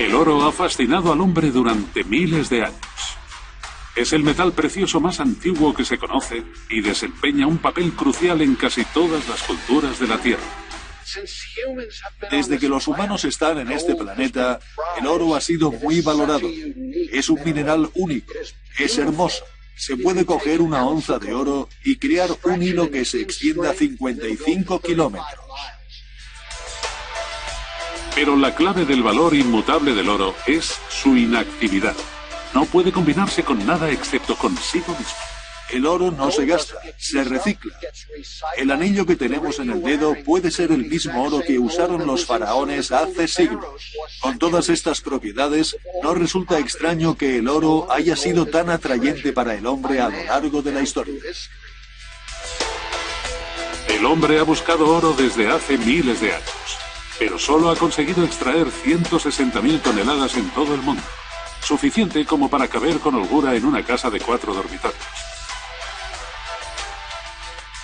El oro ha fascinado al hombre durante miles de años. Es el metal precioso más antiguo que se conoce y desempeña un papel crucial en casi todas las culturas de la Tierra. Desde que los humanos están en este planeta, el oro ha sido muy valorado. Es un mineral único, es hermoso. Se puede coger una onza de oro y crear un hilo que se extiende a 55 kilómetros. Pero la clave del valor inmutable del oro es su inactividad. No puede combinarse con nada excepto consigo mismo. El oro no se gasta, se recicla. El anillo que tenemos en el dedo puede ser el mismo oro que usaron los faraones hace siglos. Con todas estas propiedades, no resulta extraño que el oro haya sido tan atrayente para el hombre a lo largo de la historia. El hombre ha buscado oro desde hace miles de años, pero solo ha conseguido extraer 160.000 toneladas en todo el mundo, suficiente como para caber con holgura en una casa de 4 dormitorios.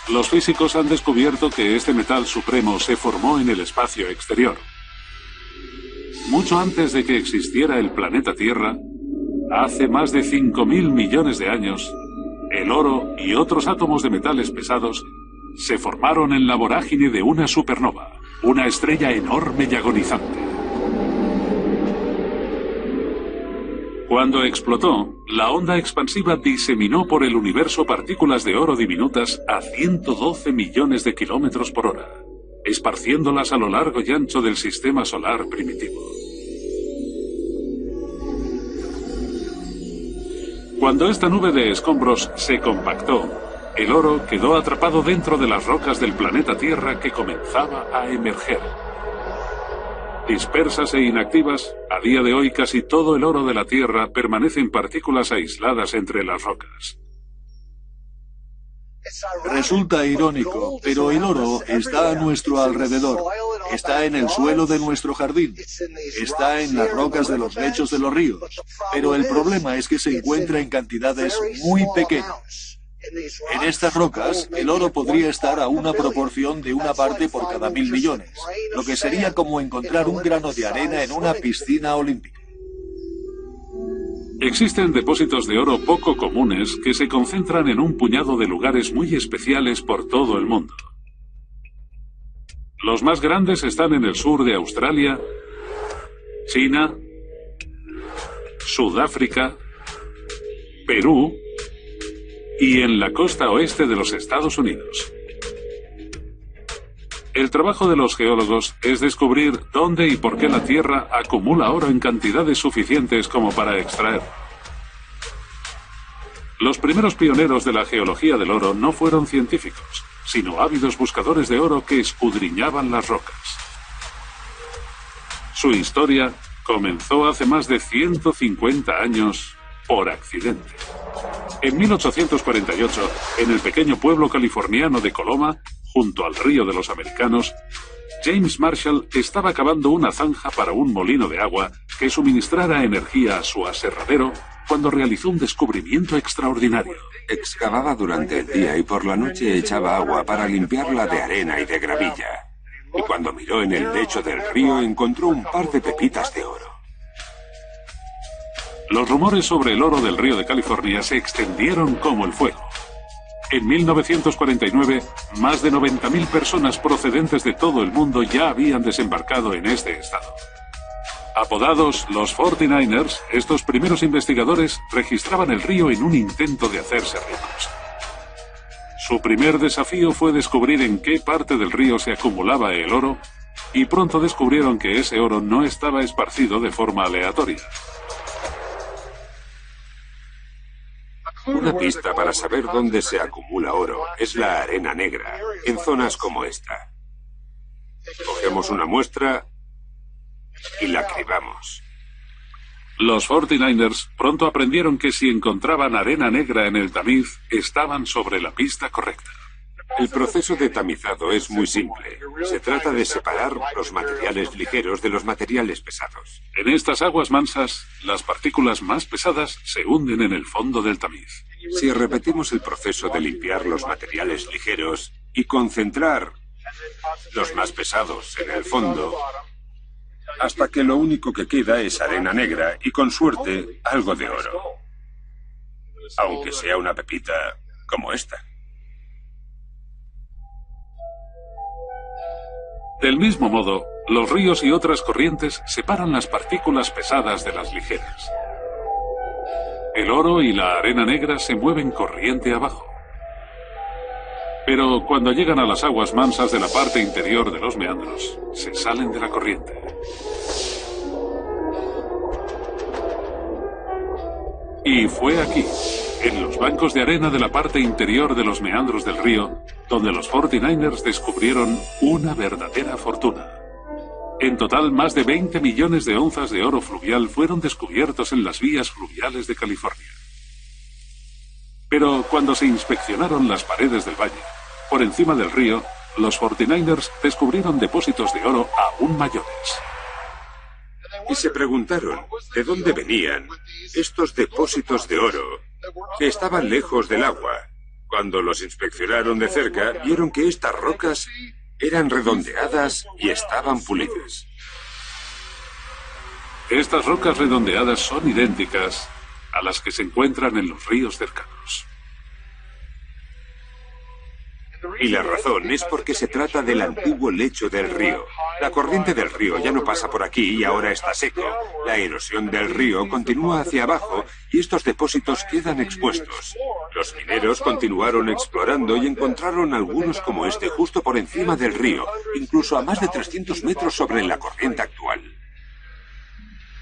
Los físicos han descubierto que este metal supremo se formó en el espacio exterior. Mucho antes de que existiera el planeta Tierra, hace más de 5.000 millones de años, el oro y otros átomos de metales pesados se formaron en la vorágine de una supernova, una estrella enorme y agonizante. Cuando explotó, la onda expansiva diseminó por el universo partículas de oro diminutas a 112 millones de kilómetros por hora, esparciéndolas a lo largo y ancho del sistema solar primitivo. Cuando esta nube de escombros se compactó, el oro quedó atrapado dentro de las rocas del planeta Tierra que comenzaba a emerger. Dispersas e inactivas, a día de hoy casi todo el oro de la Tierra permanece en partículas aisladas entre las rocas. Resulta irónico, pero el oro está a nuestro alrededor. Está en el suelo de nuestro jardín. Está en las rocas de los lechos de los ríos. Pero el problema es que se encuentra en cantidades muy pequeñas. En estas rocas, el oro podría estar a una proporción de una parte por cada 1.000 millones, lo que sería como encontrar un grano de arena en una piscina olímpica. Existen depósitos de oro poco comunes que se concentran en un puñado de lugares muy especiales por todo el mundo. Los más grandes están en el sur de Australia, China, Sudáfrica, Perú y en la costa oeste de los Estados Unidos. El trabajo de los geólogos es descubrir dónde y por qué la Tierra acumula oro en cantidades suficientes como para extraerlo. Los primeros pioneros de la geología del oro no fueron científicos, sino ávidos buscadores de oro que escudriñaban las rocas. Su historia comenzó hace más de 150 años por accidente. En 1848, en el pequeño pueblo californiano de Coloma, junto al río de los Americanos, James Marshall estaba cavando una zanja para un molino de agua que suministrara energía a su aserradero cuando realizó un descubrimiento extraordinario. Excavaba durante el día y por la noche echaba agua para limpiarla de arena y de gravilla. Y cuando miró en el lecho del río encontró un par de pepitas de oro. Los rumores sobre el oro del río de California se extendieron como el fuego. En 1949, más de 90.000 personas procedentes de todo el mundo ya habían desembarcado en este estado. Apodados los 49ers, estos primeros investigadores registraban el río en un intento de hacerse ricos. Su primer desafío fue descubrir en qué parte del río se acumulaba el oro, y pronto descubrieron que ese oro no estaba esparcido de forma aleatoria. Una pista para saber dónde se acumula oro es la arena negra, en zonas como esta. Cogemos una muestra y la cribamos. Los 49ers pronto aprendieron que si encontraban arena negra en el tamiz, estaban sobre la pista correcta. El proceso de tamizado es muy simple. Se trata de separar los materiales ligeros de los materiales pesados. En estas aguas mansas, las partículas más pesadas se hunden en el fondo del tamiz. Si repetimos el proceso de limpiar los materiales ligeros y concentrar los más pesados en el fondo, hasta que lo único que queda es arena negra y, con suerte, algo de oro. Aunque sea una pepita como esta. Del mismo modo, los ríos y otras corrientes separan las partículas pesadas de las ligeras. El oro y la arena negra se mueven corriente abajo. Pero cuando llegan a las aguas mansas de la parte interior de los meandros, se salen de la corriente. Y fue aquí, en los bancos de arena de la parte interior de los meandros del río, donde los 49ers descubrieron una verdadera fortuna. En total, más de 20 millones de onzas de oro fluvial fueron descubiertos en las vías fluviales de California. Pero cuando se inspeccionaron las paredes del valle, por encima del río, los 49ers descubrieron depósitos de oro aún mayores. Y se preguntaron de dónde venían estos depósitos de oro que estaban lejos del agua. Cuando los inspeccionaron de cerca, vieron que estas rocas eran redondeadas y estaban pulidas. Estas rocas redondeadas son idénticas a las que se encuentran en los ríos cercanos. Y la razón es porque se trata del antiguo lecho del río. La corriente del río ya no pasa por aquí y ahora está seco. La erosión del río continúa hacia abajo y estos depósitos quedan expuestos. Los mineros continuaron explorando y encontraron algunos como este justo por encima del río, incluso a más de 300 metros sobre la corriente actual.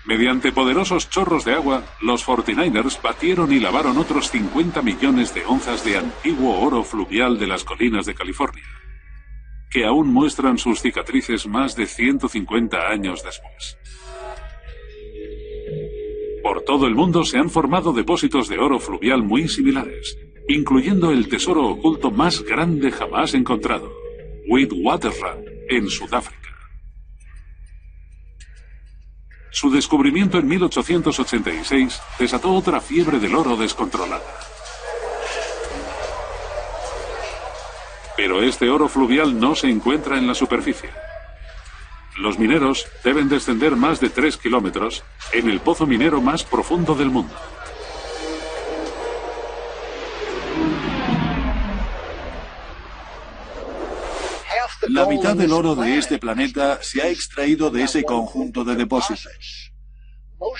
Mediante poderosos chorros de agua, los 49ers batieron y lavaron otros 50 millones de onzas de antiguo oro fluvial de las colinas de California, que aún muestran sus cicatrices más de 150 años después. Por todo el mundo se han formado depósitos de oro fluvial muy similares, incluyendo el tesoro oculto más grande jamás encontrado, Witwatersrand, en Sudáfrica. Su descubrimiento en 1886 desató otra fiebre del oro descontrolada. Pero este oro fluvial no se encuentra en la superficie. Los mineros deben descender más de 3 kilómetros en el pozo minero más profundo del mundo. La mitad del oro de este planeta se ha extraído de ese conjunto de depósitos.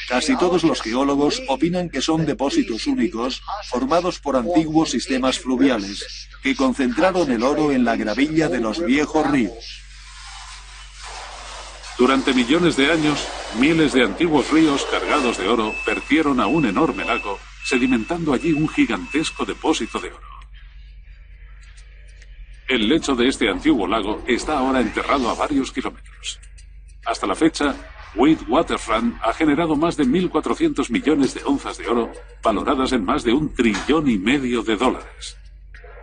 Casi todos los geólogos opinan que son depósitos únicos formados por antiguos sistemas fluviales que concentraron el oro en la gravilla de los viejos ríos. Durante millones de años, miles de antiguos ríos cargados de oro vertieron a un enorme lago, sedimentando allí un gigantesco depósito de oro. El lecho de este antiguo lago está ahora enterrado a varios kilómetros. Hasta la fecha, Witwatersrand ha generado más de 1.400 millones de onzas de oro, valoradas en más de $1,5 trillón.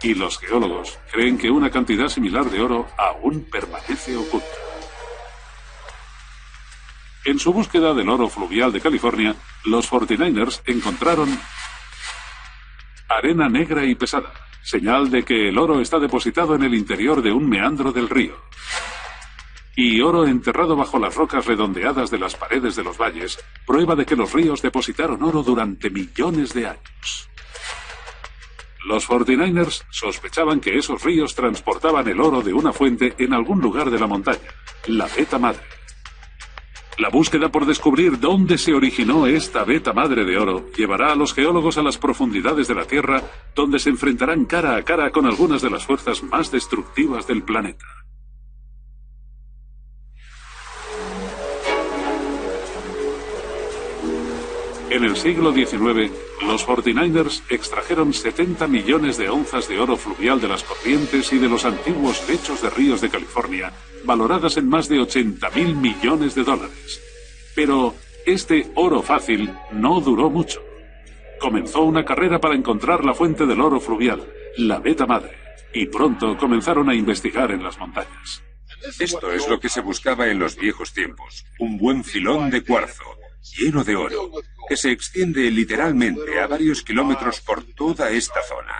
Y los geólogos creen que una cantidad similar de oro aún permanece oculta. En su búsqueda del oro fluvial de California, los 49ers encontraron arena negra y pesada, señal de que el oro está depositado en el interior de un meandro del río. Y oro enterrado bajo las rocas redondeadas de las paredes de los valles, prueba de que los ríos depositaron oro durante millones de años. Los 49ers sospechaban que esos ríos transportaban el oro de una fuente en algún lugar de la montaña, la Veta Madre. La búsqueda por descubrir dónde se originó esta veta madre de oro llevará a los geólogos a las profundidades de la Tierra, donde se enfrentarán cara a cara con algunas de las fuerzas más destructivas del planeta. En el siglo XIX, los 49ers extrajeron 70 millones de onzas de oro fluvial de las corrientes y de los antiguos lechos de ríos de California, valoradas en más de $80.000 millones. Pero este oro fácil no duró mucho. Comenzó una carrera para encontrar la fuente del oro fluvial, la Veta Madre, y pronto comenzaron a investigar en las montañas. Esto es lo que se buscaba en los viejos tiempos, un buen filón de cuarzo, lleno de oro, que se extiende literalmente a varios kilómetros por toda esta zona.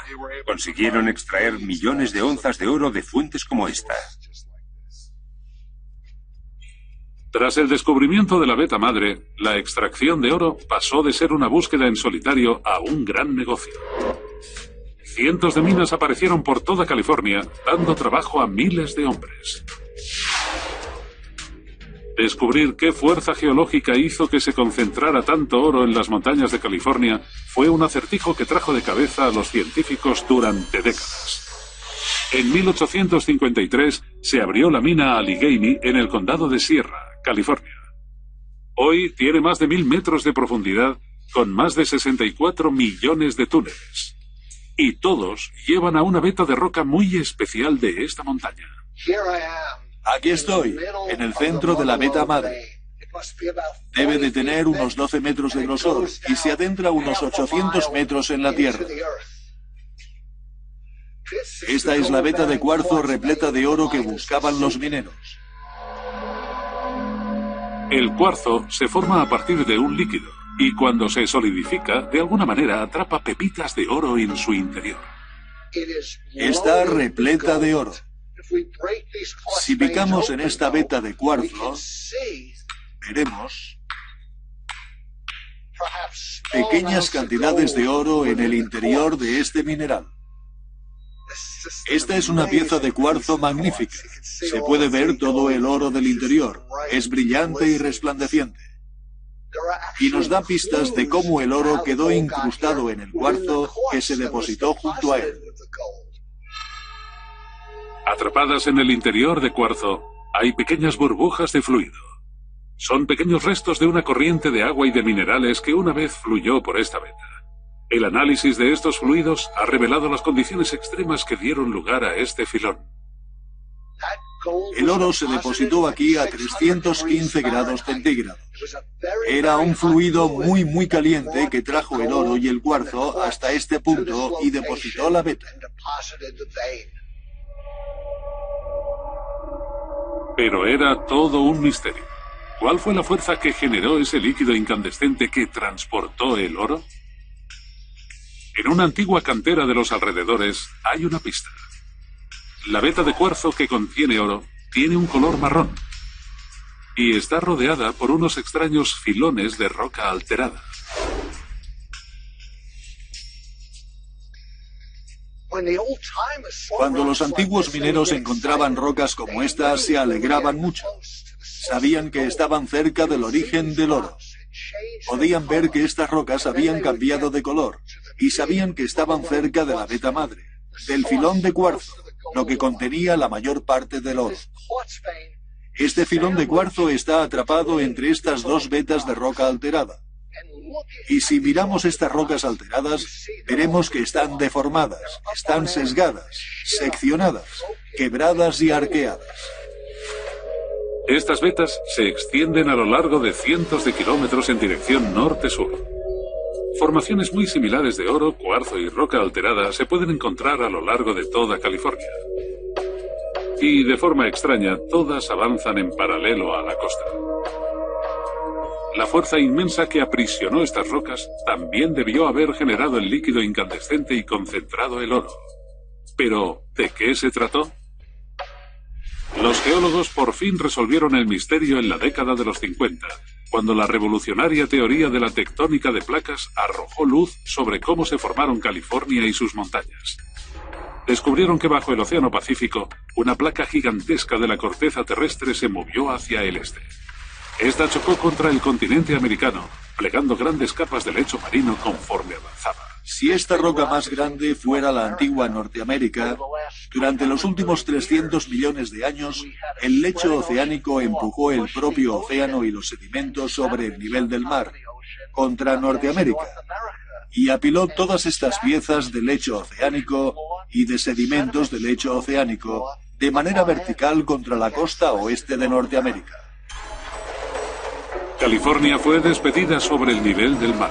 Consiguieron extraer millones de onzas de oro de fuentes como esta. Tras el descubrimiento de la beta madre, la extracción de oro pasó de ser una búsqueda en solitario a un gran negocio. Cientos de minas aparecieron por toda California, dando trabajo a miles de hombres. Descubrir qué fuerza geológica hizo que se concentrara tanto oro en las montañas de California fue un acertijo que trajo de cabeza a los científicos durante décadas. En 1853 se abrió la mina Allegheny en el condado de Sierra, California. Hoy tiene más de 1000 metros de profundidad con más de 64 millones de túneles. Y todos llevan a una veta de roca muy especial de esta montaña. Aquí estoy, en el centro de la beta madre. Debe de tener unos 12 metros de grosor y se adentra unos 800 metros en la tierra. Esta es la veta de cuarzo repleta de oro que buscaban los mineros. El cuarzo se forma a partir de un líquido y cuando se solidifica, de alguna manera atrapa pepitas de oro en su interior. Está repleta de oro. Si picamos en esta veta de cuarzo, veremos pequeñas cantidades de oro en el interior de este mineral. Esta es una pieza de cuarzo magnífica. Se puede ver todo el oro del interior. Es brillante y resplandeciente. Y nos da pistas de cómo el oro quedó incrustado en el cuarzo que se depositó junto a él. Atrapadas en el interior de cuarzo, hay pequeñas burbujas de fluido. Son pequeños restos de una corriente de agua y de minerales que una vez fluyó por esta veta. El análisis de estos fluidos ha revelado las condiciones extremas que dieron lugar a este filón. El oro se depositó aquí a 315 grados centígrados. Era un fluido muy caliente que trajo el oro y el cuarzo hasta este punto y depositó la veta. Pero era todo un misterio. ¿Cuál fue la fuerza que generó ese líquido incandescente que transportó el oro? En una antigua cantera de los alrededores hay una pista. La veta de cuarzo que contiene oro tiene un color marrón y está rodeada por unos extraños filones de roca alterada. Cuando los antiguos mineros encontraban rocas como estas, se alegraban mucho. Sabían que estaban cerca del origen del oro. Podían ver que estas rocas habían cambiado de color y sabían que estaban cerca de la veta madre, del filón de cuarzo, lo que contenía la mayor parte del oro. Este filón de cuarzo está atrapado entre estas dos vetas de roca alterada. Y si miramos estas rocas alteradas, veremos que están deformadas, están sesgadas, seccionadas, quebradas y arqueadas. Estas vetas se extienden a lo largo de cientos de kilómetros en dirección norte-sur. Formaciones muy similares de oro, cuarzo y roca alterada se pueden encontrar a lo largo de toda California. Y de forma extraña, todas avanzan en paralelo a la costa. La fuerza inmensa que aprisionó estas rocas también debió haber generado el líquido incandescente y concentrado el oro. Pero, ¿de qué se trató? Los geólogos por fin resolvieron el misterio en la década de los 50, cuando la revolucionaria teoría de la tectónica de placas arrojó luz sobre cómo se formaron California y sus montañas. Descubrieron que bajo el Océano Pacífico, una placa gigantesca de la corteza terrestre se movió hacia el este. Esta chocó contra el continente americano, plegando grandes capas de lecho marino conforme avanzaba. Si esta roca más grande fuera la antigua Norteamérica, durante los últimos 300 millones de años, el lecho oceánico empujó el propio océano y los sedimentos sobre el nivel del mar, contra Norteamérica, y apiló todas estas piezas de lecho oceánico y de sedimentos de lecho oceánico de manera vertical contra la costa oeste de Norteamérica. California fue despedida sobre el nivel del mar.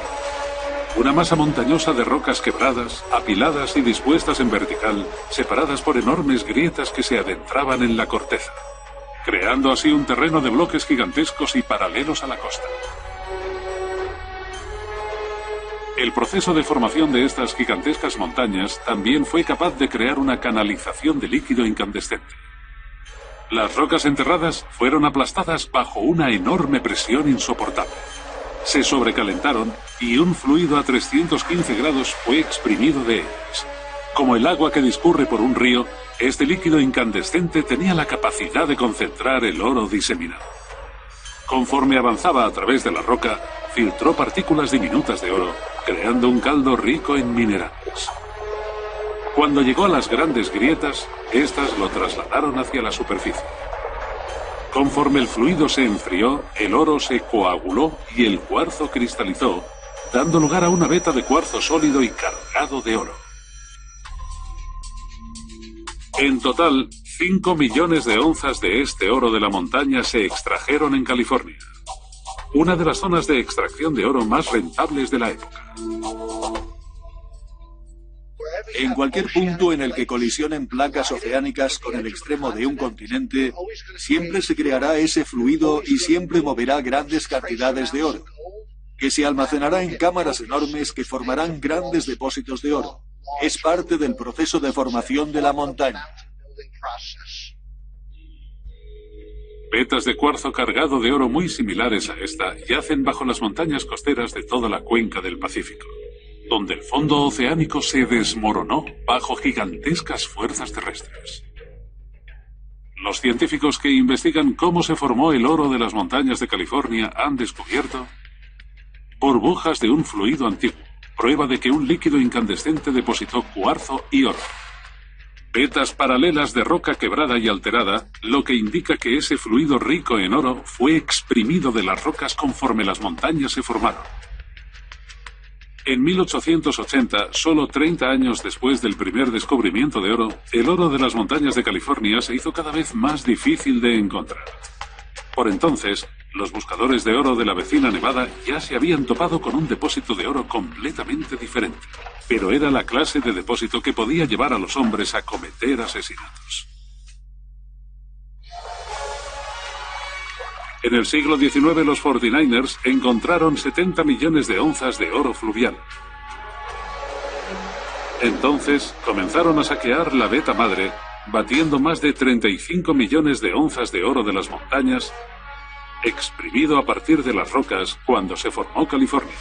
Una masa montañosa de rocas quebradas, apiladas y dispuestas en vertical, separadas por enormes grietas que se adentraban en la corteza, creando así un terreno de bloques gigantescos y paralelos a la costa. El proceso de formación de estas gigantescas montañas también fue capaz de crear una canalización de líquido incandescente. Las rocas enterradas fueron aplastadas bajo una enorme presión insoportable. Se sobrecalentaron y un fluido a 315 grados fue exprimido de ellas. Como el agua que discurre por un río, este líquido incandescente tenía la capacidad de concentrar el oro diseminado. Conforme avanzaba a través de la roca, filtró partículas diminutas de oro, creando un caldo rico en minerales. Cuando llegó a las grandes grietas, estas lo trasladaron hacia la superficie. Conforme el fluido se enfrió, el oro se coaguló y el cuarzo cristalizó, dando lugar a una veta de cuarzo sólido y cargado de oro. En total, 5 millones de onzas de este oro de la montaña se extrajeron en California, una de las zonas de extracción de oro más rentables de la época. En cualquier punto en el que colisionen placas oceánicas con el extremo de un continente, siempre se creará ese fluido y siempre moverá grandes cantidades de oro, que se almacenará en cámaras enormes que formarán grandes depósitos de oro. Es parte del proceso de formación de la montaña. Vetas de cuarzo cargado de oro muy similares a esta yacen bajo las montañas costeras de toda la cuenca del Pacífico, donde el fondo oceánico se desmoronó bajo gigantescas fuerzas terrestres. Los científicos que investigan cómo se formó el oro de las montañas de California han descubierto burbujas de un fluido antiguo, prueba de que un líquido incandescente depositó cuarzo y oro. Vetas paralelas de roca quebrada y alterada, lo que indica que ese fluido rico en oro fue exprimido de las rocas conforme las montañas se formaron. En 1880, solo 30 años después del primer descubrimiento de oro, el oro de las montañas de California se hizo cada vez más difícil de encontrar. Por entonces, los buscadores de oro de la vecina Nevada ya se habían topado con un depósito de oro completamente diferente, pero era la clase de depósito que podía llevar a los hombres a cometer asesinatos. En el siglo XIX los 49ers encontraron 70 millones de onzas de oro fluvial. Entonces comenzaron a saquear la veta madre, batiendo más de 35 millones de onzas de oro de las montañas, exprimido a partir de las rocas cuando se formó California.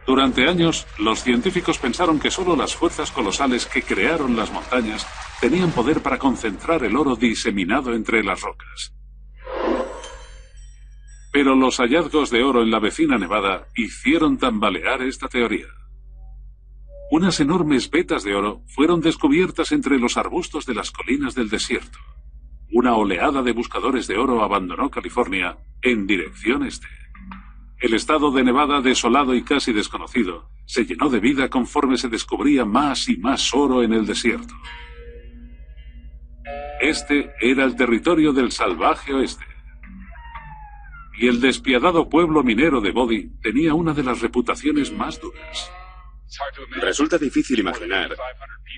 Durante años, los científicos pensaron que solo las fuerzas colosales que crearon las montañas tenían poder para concentrar el oro diseminado entre las rocas. Pero los hallazgos de oro en la vecina Nevada hicieron tambalear esta teoría. Unas enormes vetas de oro fueron descubiertas entre los arbustos de las colinas del desierto. Una oleada de buscadores de oro abandonó California en dirección este. El estado de Nevada, desolado y casi desconocido, se llenó de vida conforme se descubría más y más oro en el desierto. Este era el territorio del salvaje oeste. Y el despiadado pueblo minero de Bodie tenía una de las reputaciones más duras. Resulta difícil imaginar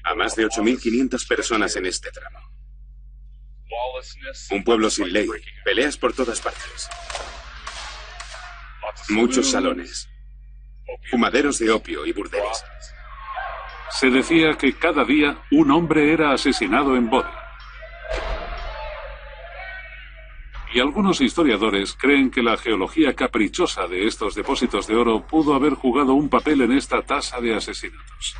a más de 8.500 personas en este tramo. Un pueblo sin ley, peleas por todas partes. Muchos salones, fumaderos de opio y burdeles. Se decía que cada día un hombre era asesinado en Bodie. Y algunos historiadores creen que la geología caprichosa de estos depósitos de oro pudo haber jugado un papel en esta tasa de asesinatos.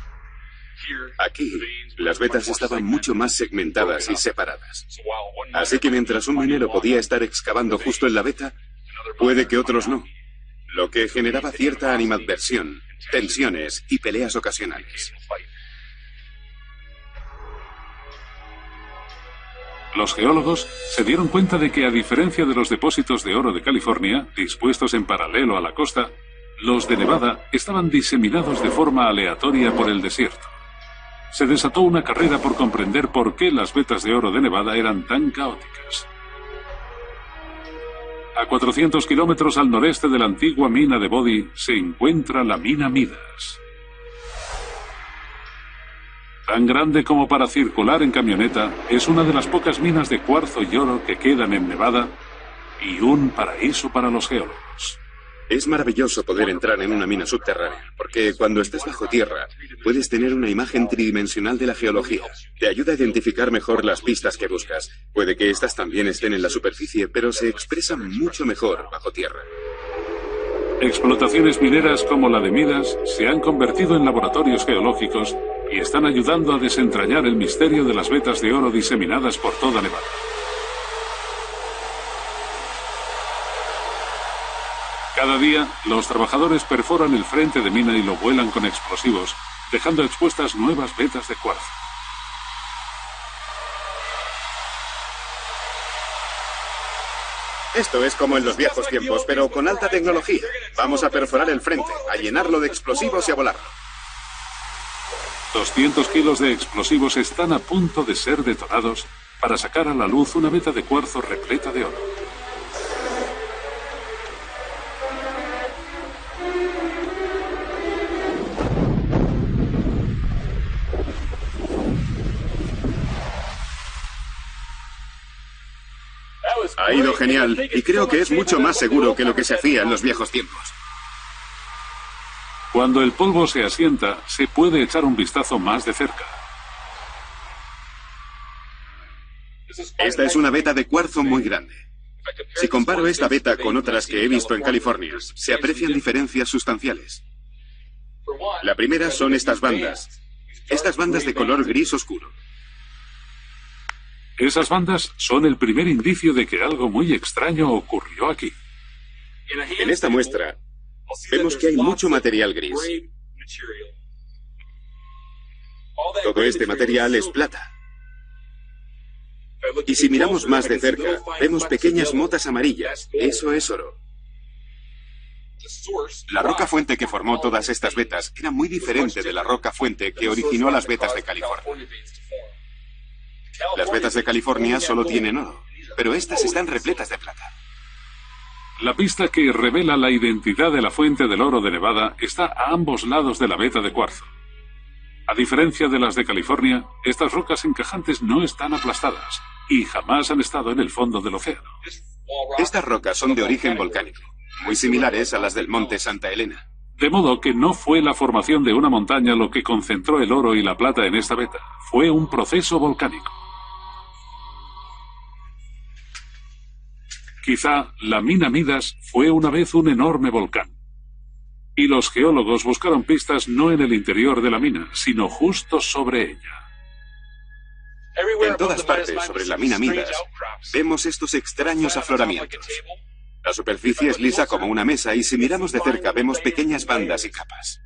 Aquí, las vetas estaban mucho más segmentadas y separadas. Así que mientras un minero podía estar excavando justo en la veta, puede que otros no, lo que generaba cierta animadversión, tensiones y peleas ocasionales. Los geólogos se dieron cuenta de que, a diferencia de los depósitos de oro de California, dispuestos en paralelo a la costa, los de Nevada estaban diseminados de forma aleatoria por el desierto. Se desató una carrera por comprender por qué las vetas de oro de Nevada eran tan caóticas. A 400 kilómetros al noreste de la antigua mina de Bodie se encuentra la mina Midas. Tan grande como para circular en camioneta, es una de las pocas minas de cuarzo y oro que quedan en Nevada y un paraíso para los geólogos. Es maravilloso poder entrar en una mina subterránea, porque cuando estás bajo tierra puedes tener una imagen tridimensional de la geología. Te ayuda a identificar mejor las pistas que buscas. Puede que estas también estén en la superficie, pero se expresan mucho mejor bajo tierra. Explotaciones mineras como la de Midas se han convertido en laboratorios geológicos y están ayudando a desentrañar el misterio de las vetas de oro diseminadas por toda Nevada. Cada día, los trabajadores perforan el frente de mina y lo vuelan con explosivos, dejando expuestas nuevas vetas de cuarzo. Esto es como en los viejos tiempos, pero con alta tecnología. Vamos a perforar el frente, a llenarlo de explosivos y a volarlo. 200 kilos de explosivos están a punto de ser detonados para sacar a la luz una veta de cuarzo repleta de oro. Ha ido genial, y creo que es mucho más seguro que lo que se hacía en los viejos tiempos. Cuando el polvo se asienta, se puede echar un vistazo más de cerca. Esta es una veta de cuarzo muy grande. Si comparo esta veta con otras que he visto en California, se aprecian diferencias sustanciales. La primera son estas bandas de color gris oscuro. Esas bandas son el primer indicio de que algo muy extraño ocurrió aquí. En esta muestra, vemos que hay mucho material gris. Todo este material es plata. Y si miramos más de cerca, vemos pequeñas motas amarillas. Eso es oro. La roca fuente que formó todas estas vetas era muy diferente de la roca fuente que originó las vetas de California. Las vetas de California solo tienen oro, pero estas están repletas de plata. La pista que revela la identidad de la fuente del oro de Nevada está a ambos lados de la veta de cuarzo. A diferencia de las de California, estas rocas encajantes no están aplastadas y jamás han estado en el fondo del océano. Estas rocas son de origen volcánico, muy similares a las del monte Santa Elena. De modo que no fue la formación de una montaña lo que concentró el oro y la plata en esta veta, fue un proceso volcánico. Quizá la mina Midas fue una vez un enorme volcán. Y los geólogos buscaron pistas no en el interior de la mina, sino justo sobre ella. En todas partes sobre la mina Midas vemos estos extraños afloramientos. La superficie es lisa como una mesa y si miramos de cerca vemos pequeñas bandas y capas.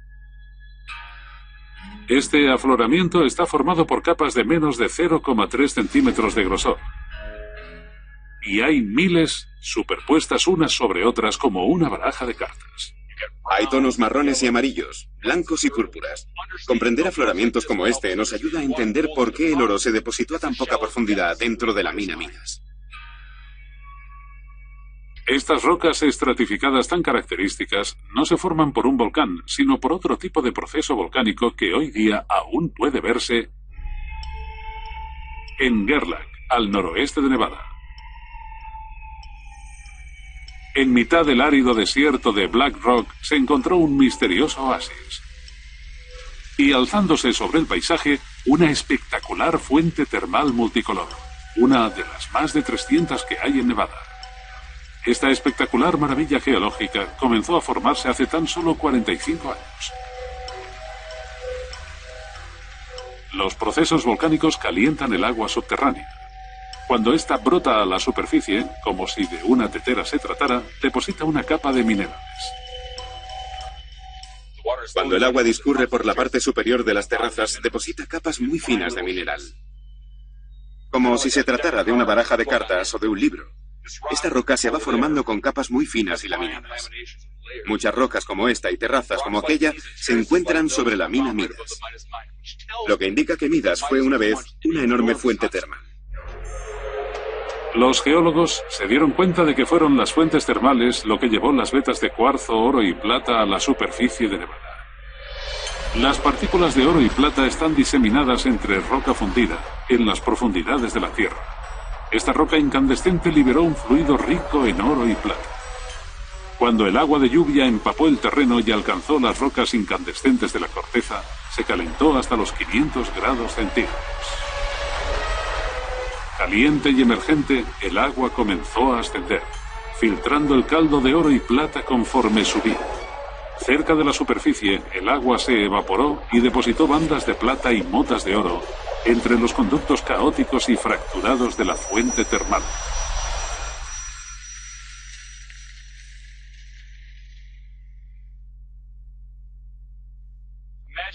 Este afloramiento está formado por capas de menos de 0,3 centímetros de grosor. Y hay miles superpuestas unas sobre otras como una baraja de cartas. Hay tonos marrones y amarillos, blancos y púrpuras. Comprender afloramientos como este nos ayuda a entender por qué el oro se depositó a tan poca profundidad dentro de la mina Midas. Estas rocas estratificadas tan características no se forman por un volcán, sino por otro tipo de proceso volcánico que hoy día aún puede verse en Gerlach, al noroeste de Nevada. En mitad del árido desierto de Black Rock se encontró un misterioso oasis. Y alzándose sobre el paisaje, una espectacular fuente termal multicolor, una de las más de 300 que hay en Nevada. Esta espectacular maravilla geológica comenzó a formarse hace tan solo 45 años. Los procesos volcánicos calientan el agua subterránea. Cuando ésta brota a la superficie, como si de una tetera se tratara, deposita una capa de minerales. Cuando el agua discurre por la parte superior de las terrazas, deposita capas muy finas de mineral. Como si se tratara de una baraja de cartas o de un libro. Esta roca se va formando con capas muy finas y laminadas. Muchas rocas como esta y terrazas como aquella se encuentran sobre la mina Midas, lo que indica que Midas fue una vez una enorme fuente termal. Los geólogos se dieron cuenta de que fueron las fuentes termales lo que llevó las vetas de cuarzo, oro y plata a la superficie de Nevada. Las partículas de oro y plata están diseminadas entre roca fundida en las profundidades de la Tierra. Esta roca incandescente liberó un fluido rico en oro y plata. Cuando el agua de lluvia empapó el terreno y alcanzó las rocas incandescentes de la corteza, se calentó hasta los 500 grados centígrados. Caliente y emergente, el agua comenzó a ascender, filtrando el caldo de oro y plata conforme subía. Cerca de la superficie, el agua se evaporó y depositó bandas de plata y motas de oro entre los conductos caóticos y fracturados de la fuente termal.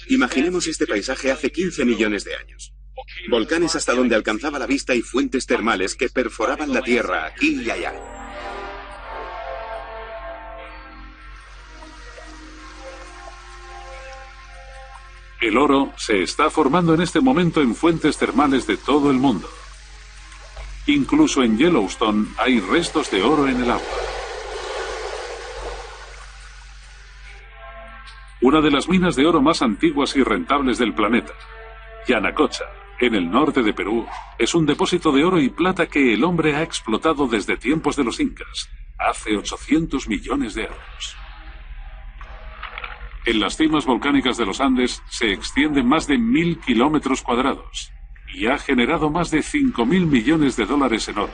Imaginemos este paisaje hace 15 millones de años. Volcanes hasta donde alcanzaba la vista y fuentes termales que perforaban la tierra aquí y allá. El oro se está formando en este momento en fuentes termales de todo el mundo. Incluso en Yellowstone hay restos de oro en el agua. Una de las minas de oro más antiguas y rentables del planeta, Yanacocha, en el norte de Perú, es un depósito de oro y plata que el hombre ha explotado desde tiempos de los incas, hace 800 millones de años. En las cimas volcánicas de los Andes se extienden más de 1000 kilómetros cuadrados y ha generado más de 5.000 millones de dólares en oro.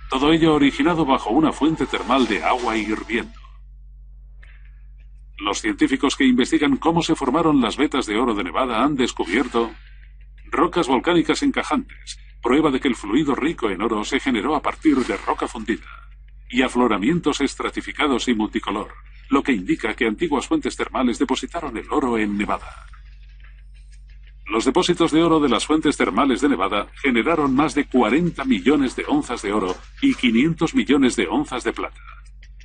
Todo ello originado bajo una fuente termal de agua hirviendo. Los científicos que investigan cómo se formaron las vetas de oro de Nevada han descubierto rocas volcánicas encajantes, prueba de que el fluido rico en oro se generó a partir de roca fundida, y afloramientos estratificados y multicolor, lo que indica que antiguas fuentes termales depositaron el oro en Nevada. Los depósitos de oro de las fuentes termales de Nevada generaron más de 40 millones de onzas de oro y 500 millones de onzas de plata.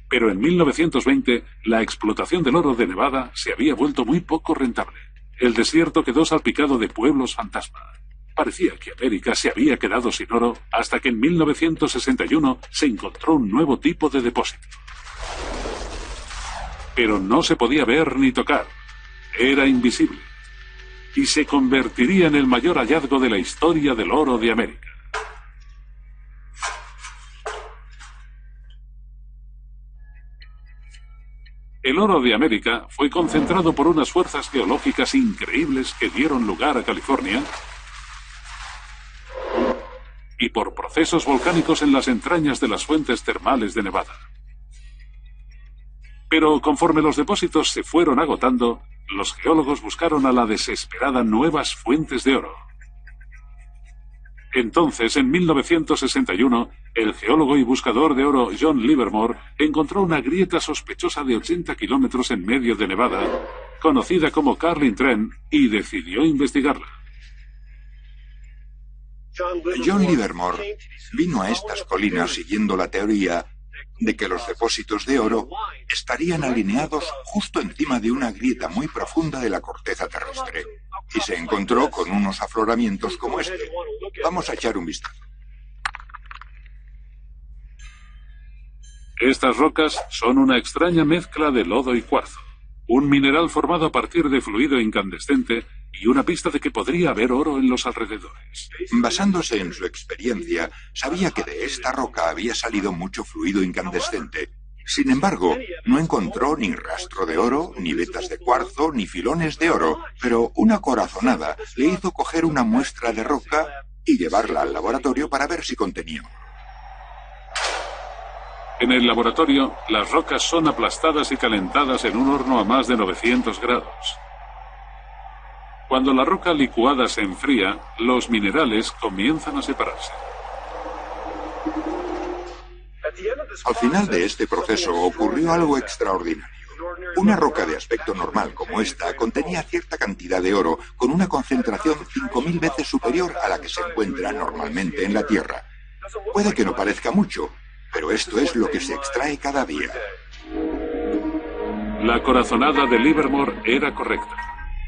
Pero en 1920, la explotación del oro de Nevada se había vuelto muy poco rentable. El desierto quedó salpicado de pueblos fantasma. Parecía que América se había quedado sin oro hasta que en 1961 se encontró un nuevo tipo de depósito. Pero no se podía ver ni tocar. Era invisible. Y se convertiría en el mayor hallazgo de la historia del oro de América. El oro de América fue concentrado por unas fuerzas geológicas increíbles que dieron lugar a California y por procesos volcánicos en las entrañas de las fuentes termales de Nevada. Pero conforme los depósitos se fueron agotando, los geólogos buscaron a la desesperada nuevas fuentes de oro. Entonces, en 1961, el geólogo y buscador de oro John Livermore encontró una grieta sospechosa de 80 kilómetros en medio de Nevada, conocida como Carlin Trend, y decidió investigarla. John Livermore vino a estas colinas siguiendo la teoría de que los depósitos de oro estarían alineados justo encima de una grieta muy profunda de la corteza terrestre, y se encontró con unos afloramientos como este. Vamos a echar un vistazo. Estas rocas son una extraña mezcla de lodo y cuarzo, un mineral formado a partir de fluido incandescente y una pista de que podría haber oro en los alrededores. Basándose en su experiencia, sabía que de esta roca había salido mucho fluido incandescente. Sin embargo, no encontró ni rastro de oro, ni vetas de cuarzo, ni filones de oro, pero una corazonada le hizo coger una muestra de roca y llevarla al laboratorio para ver si contenía oro. En el laboratorio, las rocas son aplastadas y calentadas en un horno a más de 900 grados. Cuando la roca licuada se enfría, los minerales comienzan a separarse. Al final de este proceso ocurrió algo extraordinario. Una roca de aspecto normal como esta contenía cierta cantidad de oro con una concentración 5000 veces superior a la que se encuentra normalmente en la Tierra. Puede que no parezca mucho, pero esto es lo que se extrae cada día. La corazonada de Livermore era correcta.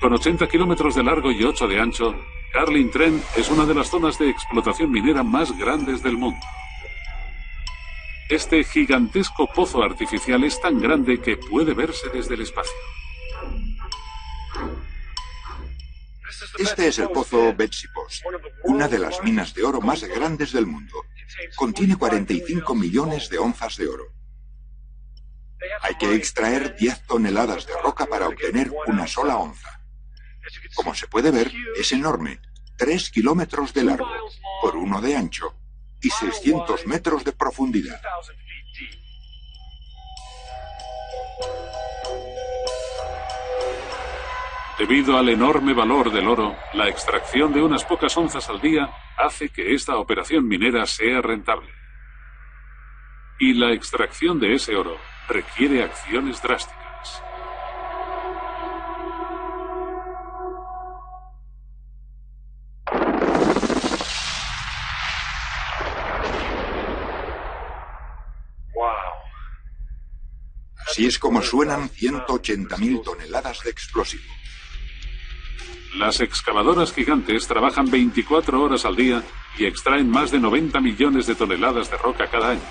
Con 80 kilómetros de largo y 8 de ancho, Carlin Trend es una de las zonas de explotación minera más grandes del mundo. Este gigantesco pozo artificial es tan grande que puede verse desde el espacio. Este es el pozo Betsy Post, una de las minas de oro más grandes del mundo. Contiene 45 millones de onzas de oro. Hay que extraer 10 toneladas de roca para obtener una sola onza. Como se puede ver, es enorme, 3 kilómetros de largo, por 1 de ancho y 600 metros de profundidad. Debido al enorme valor del oro, la extracción de unas pocas onzas al día hace que esta operación minera sea rentable. Y la extracción de ese oro requiere acciones drásticas. Así es como suenan 180.000 toneladas de explosivo. Las excavadoras gigantes trabajan 24 horas al día y extraen más de 90 millones de toneladas de roca cada año,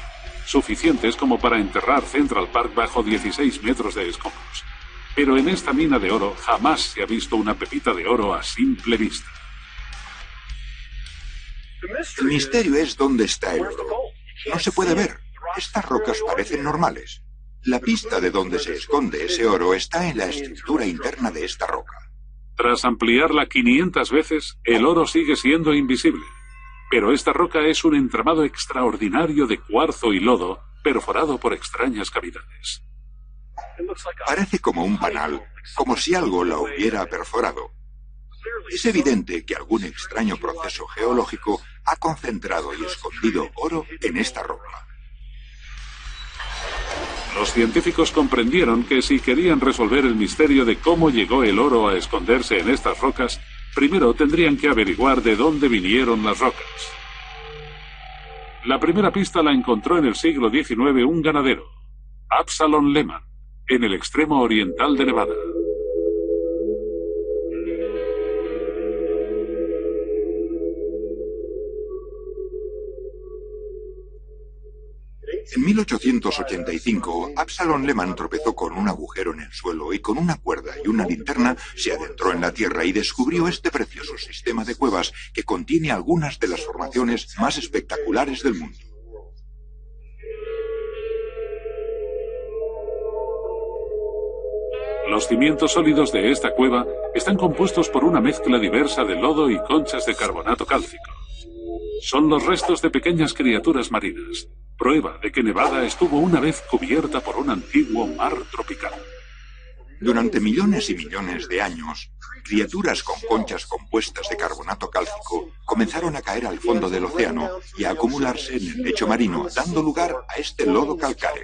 suficientes como para enterrar Central Park bajo 16 metros de escombros. Pero en esta mina de oro jamás se ha visto una pepita de oro a simple vista. El misterio es dónde está el oro. No se puede ver. Estas rocas parecen normales. La pista de dónde se esconde ese oro está en la estructura interna de esta roca. Tras ampliarla 500 veces, el oro sigue siendo invisible. Pero esta roca es un entramado extraordinario de cuarzo y lodo, perforado por extrañas cavidades. Parece como un panal, como si algo la hubiera perforado. Es evidente que algún extraño proceso geológico ha concentrado y escondido oro en esta roca. Los científicos comprendieron que si querían resolver el misterio de cómo llegó el oro a esconderse en estas rocas, primero tendrían que averiguar de dónde vinieron las rocas. La primera pista la encontró en el siglo XIX un ganadero, Absalom Lehman, en el extremo oriental de Nevada. En 1885, Absalom Lehman tropezó con un agujero en el suelo y con una cuerda y una linterna se adentró en la tierra y descubrió este precioso sistema de cuevas que contiene algunas de las formaciones más espectaculares del mundo. Los cimientos sólidos de esta cueva están compuestos por una mezcla diversa de lodo y conchas de carbonato cálcico. Son los restos de pequeñas criaturas marinas, prueba de que Nevada estuvo una vez cubierta por un antiguo mar tropical. Durante millones y millones de años, criaturas con conchas compuestas de carbonato cálcico comenzaron a caer al fondo del océano y a acumularse en el lecho marino, dando lugar a este lodo calcáreo.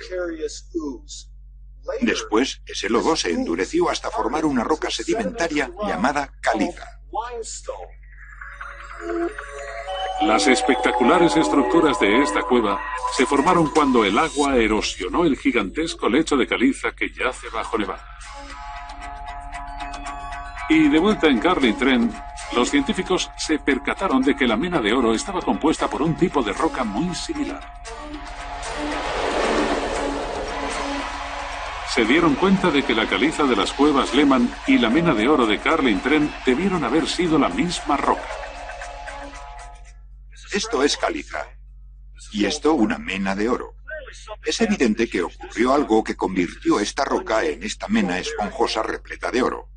Después, ese lodo se endureció hasta formar una roca sedimentaria llamada caliza. Las espectaculares estructuras de esta cueva se formaron cuando el agua erosionó el gigantesco lecho de caliza que yace bajo Nevada. Y de vuelta en Carlin Trent, los científicos se percataron de que la mena de oro estaba compuesta por un tipo de roca muy similar. Se dieron cuenta de que la caliza de las cuevas Lehman y la mena de oro de Carlin Trent debieron haber sido la misma roca. Esto es caliza. Y esto una mena de oro. Es evidente que ocurrió algo que convirtió esta roca en esta mena esponjosa repleta de oro.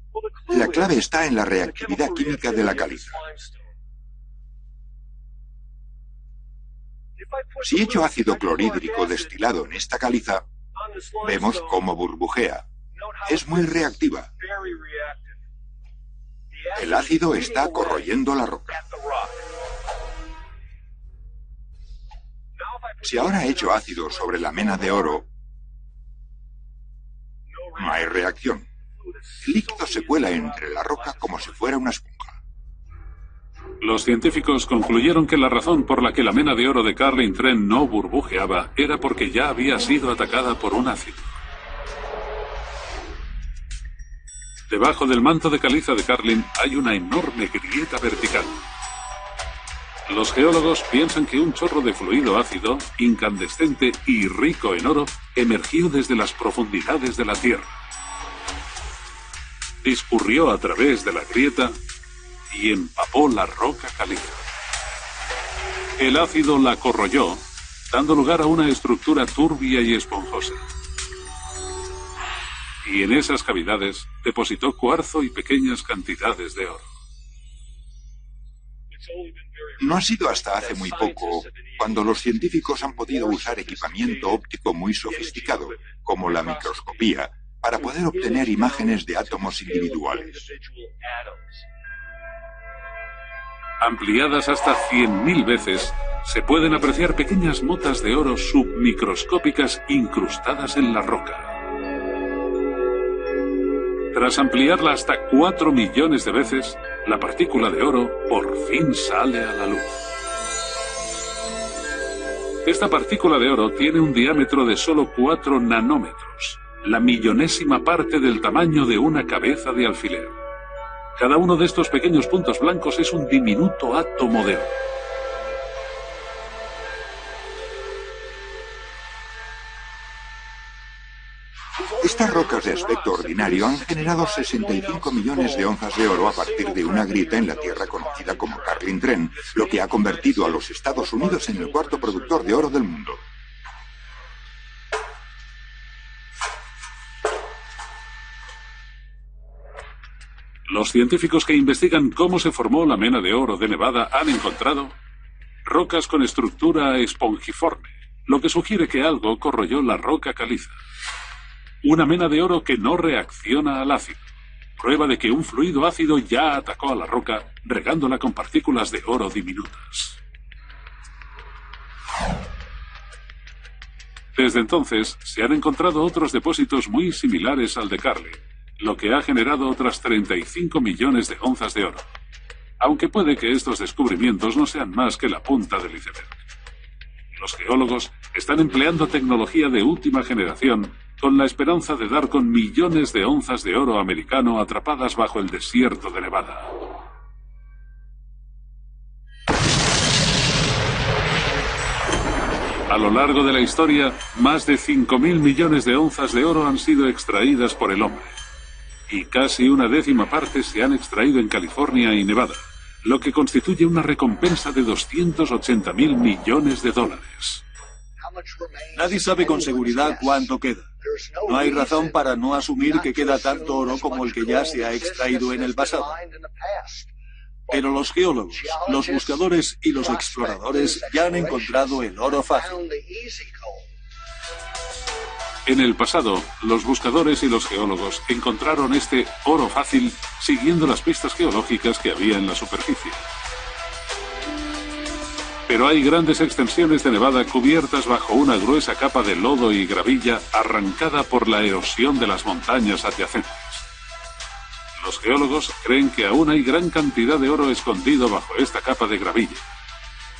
La clave está en la reactividad química de la caliza. Si echo ácido clorhídrico destilado en esta caliza, vemos cómo burbujea. Es muy reactiva. El ácido está corroyendo la roca. Si ahora echo ácido sobre la mena de oro, no hay reacción. El líquido se cuela entre la roca como si fuera una esponja. Los científicos concluyeron que la razón por la que la mena de oro de Carlin Trent no burbujeaba era porque ya había sido atacada por un ácido. Debajo del manto de caliza de Carlin hay una enorme grieta vertical. Los geólogos piensan que un chorro de fluido ácido, incandescente y rico en oro, emergió desde las profundidades de la Tierra. Discurrió a través de la grieta y empapó la roca caliza. El ácido la corroyó, dando lugar a una estructura turbia y esponjosa. y en esas cavidades depositó cuarzo y pequeñas cantidades de oro. No ha sido hasta hace muy poco cuando los científicos han podido usar equipamiento óptico muy sofisticado, como la microscopía, para poder obtener imágenes de átomos individuales. Ampliadas hasta 100.000 veces, se pueden apreciar pequeñas motas de oro submicroscópicas incrustadas en la roca. Tras ampliarla hasta 4 millones de veces, la partícula de oro por fin sale a la luz. Esta partícula de oro tiene un diámetro de solo 4 nanómetros, la millonésima parte del tamaño de una cabeza de alfiler. Cada uno de estos pequeños puntos blancos es un diminuto átomo de oro. Estas rocas de aspecto ordinario han generado 65 millones de onzas de oro a partir de una grieta en la tierra conocida como Carlin Trend, lo que ha convertido a los Estados Unidos en el cuarto productor de oro del mundo. Los científicos que investigan cómo se formó la mena de oro de Nevada han encontrado rocas con estructura espongiforme, lo que sugiere que algo corroyó la roca caliza. Una mena de oro que no reacciona al ácido, prueba de que un fluido ácido ya atacó a la roca, regándola con partículas de oro diminutas. Desde entonces, se han encontrado otros depósitos muy similares al de Carlin, lo que ha generado otras 35 millones de onzas de oro, aunque puede que estos descubrimientos no sean más que la punta del iceberg. Los geólogos están empleando tecnología de última generación con la esperanza de dar con millones de onzas de oro americano atrapadas bajo el desierto de Nevada. A lo largo de la historia, más de 5.000 millones de onzas de oro han sido extraídas por el hombre, y casi una décima parte se han extraído en California y Nevada, lo que constituye una recompensa de 280.000 millones de dólares. Nadie sabe con seguridad cuánto queda. No hay razón para no asumir que queda tanto oro como el que ya se ha extraído en el pasado. Pero los geólogos, los buscadores y los exploradores ya han encontrado el oro fácil. En el pasado, los buscadores y los geólogos encontraron este oro fácil siguiendo las pistas geológicas que había en la superficie. Pero hay grandes extensiones de Nevada cubiertas bajo una gruesa capa de lodo y gravilla arrancada por la erosión de las montañas adyacentes. Los geólogos creen que aún hay gran cantidad de oro escondido bajo esta capa de gravilla,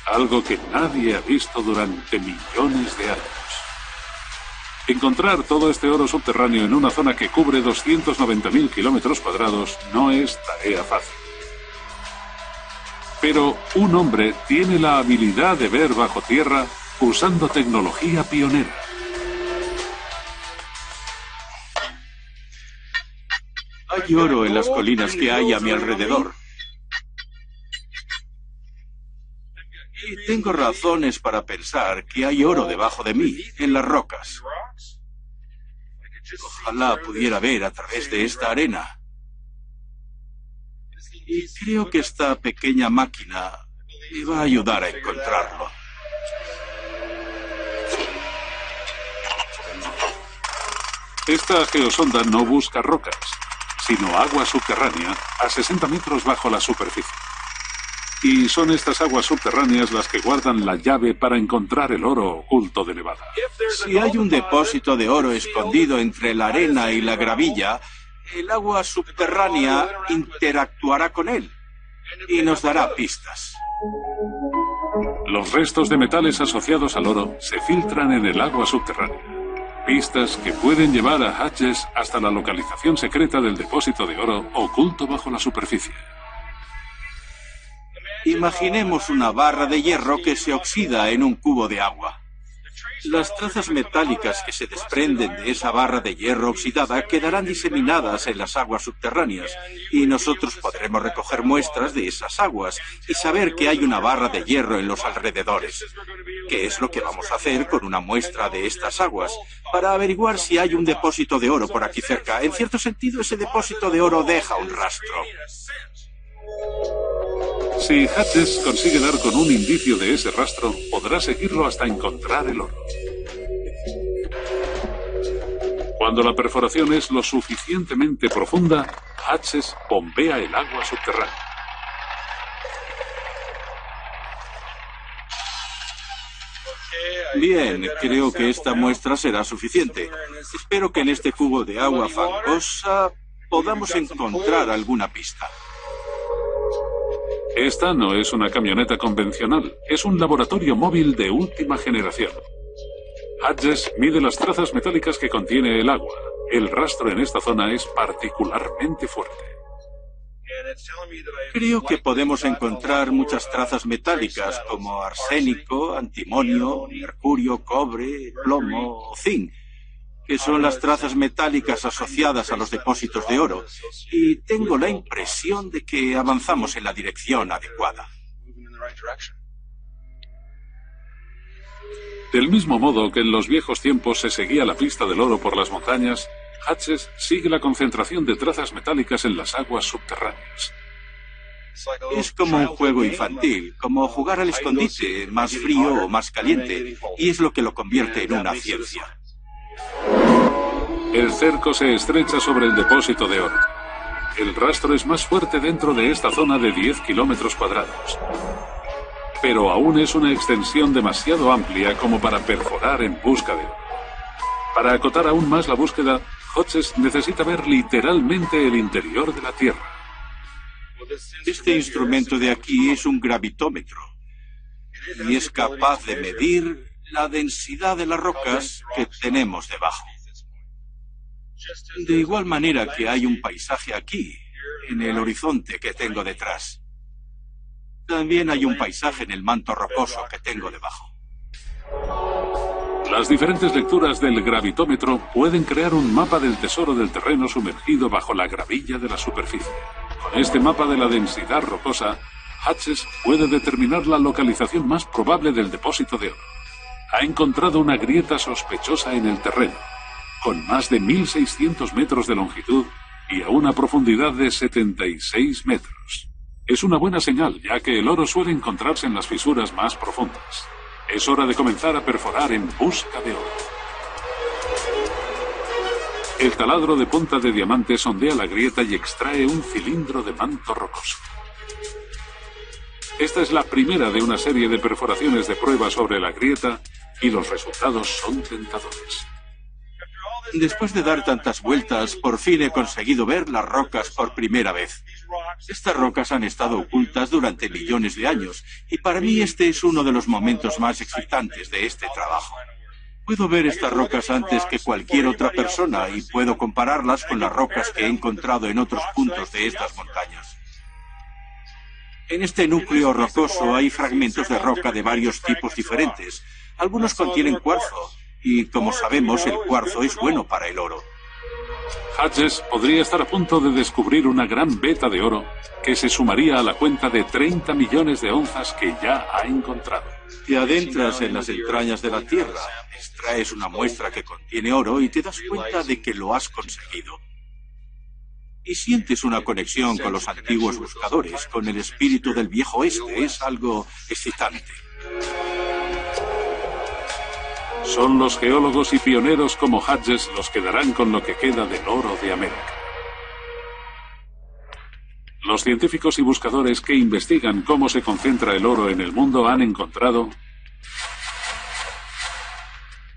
algo que nadie ha visto durante millones de años. Encontrar todo este oro subterráneo en una zona que cubre 290.000 kilómetros cuadrados no es tarea fácil. Pero un hombre tiene la habilidad de ver bajo tierra usando tecnología pionera. Hay oro en las colinas que hay a mi alrededor. Y tengo razones para pensar que hay oro debajo de mí, en las rocas. Ojalá pudiera ver a través de esta arena. Y creo que esta pequeña máquina me va a ayudar a encontrarlo. Esta geosonda no busca rocas, sino agua subterránea a 60 metros bajo la superficie. Y son estas aguas subterráneas las que guardan la llave para encontrar el oro oculto de Nevada. Si hay un depósito de oro escondido entre la arena y la gravilla, el agua subterránea interactuará con él y nos dará pistas. Los restos de metales asociados al oro se filtran en el agua subterránea. Pistas que pueden llevar a Hatches hasta la localización secreta del depósito de oro oculto bajo la superficie. Imaginemos una barra de hierro que se oxida en un cubo de agua. Las trazas metálicas que se desprenden de esa barra de hierro oxidada quedarán diseminadas en las aguas subterráneas y nosotros podremos recoger muestras de esas aguas y saber que hay una barra de hierro en los alrededores. ¿Qué es lo que vamos a hacer con una muestra de estas aguas? Para averiguar si hay un depósito de oro por aquí cerca. En cierto sentido, ese depósito de oro deja un rastro. Si Hutches consigue dar con un indicio de ese rastro, podrá seguirlo hasta encontrar el oro. Cuando la perforación es lo suficientemente profunda, Hutches bombea el agua subterránea. Bien, creo que esta muestra será suficiente. Espero que en este cubo de agua fangosa podamos encontrar alguna pista. Esta no es una camioneta convencional, es un laboratorio móvil de última generación. Hutches mide las trazas metálicas que contiene el agua. El rastro en esta zona es particularmente fuerte. Creo que podemos encontrar muchas trazas metálicas como arsénico, antimonio, mercurio, cobre, plomo o zinc, que son las trazas metálicas asociadas a los depósitos de oro, y tengo la impresión de que avanzamos en la dirección adecuada. Del mismo modo que en los viejos tiempos se seguía la pista del oro por las montañas, Hutches sigue la concentración de trazas metálicas en las aguas subterráneas. Es como un juego infantil, como jugar al escondite, más frío o más caliente, y es lo que lo convierte en una ciencia. El cerco se estrecha sobre el depósito de oro. El rastro es más fuerte dentro de esta zona de 10 kilómetros cuadrados. Pero aún es una extensión demasiado amplia como para perforar en busca de oro. Para acotar aún más la búsqueda, Hutches necesita ver literalmente el interior de la Tierra. Este instrumento de aquí es un gravitómetro y es capaz de medir la densidad de las rocas que tenemos debajo. De igual manera que hay un paisaje aquí, en el horizonte que tengo detrás. También hay un paisaje en el manto rocoso que tengo debajo. Las diferentes lecturas del gravitómetro pueden crear un mapa del tesoro del terreno sumergido bajo la gravilla de la superficie. Con este mapa de la densidad rocosa, Hutches puede determinar la localización más probable del depósito de oro. Ha encontrado una grieta sospechosa en el terreno, con más de 1.600 metros de longitud y a una profundidad de 76 metros. Es una buena señal, ya que el oro suele encontrarse en las fisuras más profundas. Es hora de comenzar a perforar en busca de oro. El taladro de punta de diamante sondea la grieta y extrae un cilindro de manto rocoso. Esta es la primera de una serie de perforaciones de prueba sobre la grieta y los resultados son tentadores. Después de dar tantas vueltas, por fin he conseguido ver las rocas por primera vez. Estas rocas han estado ocultas durante millones de años, y para mí este es uno de los momentos más excitantes de este trabajo. Puedo ver estas rocas antes que cualquier otra persona y puedo compararlas con las rocas que he encontrado en otros puntos de estas montañas. En este núcleo rocoso hay fragmentos de roca de varios tipos diferentes. Algunos contienen cuarzo, y como sabemos, el cuarzo es bueno para el oro. Hutches podría estar a punto de descubrir una gran veta de oro que se sumaría a la cuenta de 30 millones de onzas que ya ha encontrado. Te adentras en las entrañas de la Tierra, extraes una muestra que contiene oro y te das cuenta de que lo has conseguido. Y sientes una conexión con los antiguos buscadores, con el espíritu del viejo oeste. Es algo excitante. Son los geólogos y pioneros como Hutches los que darán con lo que queda del oro de América. Los científicos y buscadores que investigan cómo se concentra el oro en el mundo han encontrado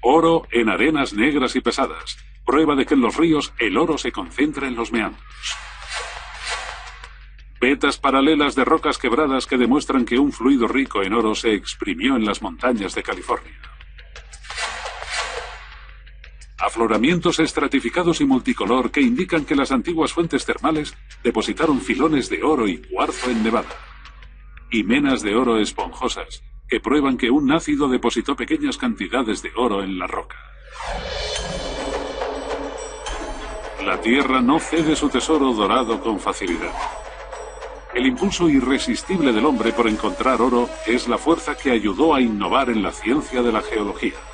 oro en arenas negras y pesadas, prueba de que en los ríos el oro se concentra en los meandros. Vetas paralelas de rocas quebradas que demuestran que un fluido rico en oro se exprimió en las montañas de California. Afloramientos estratificados y multicolor que indican que las antiguas fuentes termales depositaron filones de oro y cuarzo en Nevada. Y menas de oro esponjosas que prueban que un ácido depositó pequeñas cantidades de oro en la roca. La Tierra no cede su tesoro dorado con facilidad. El impulso irresistible del hombre por encontrar oro es la fuerza que ayudó a innovar en la ciencia de la geología.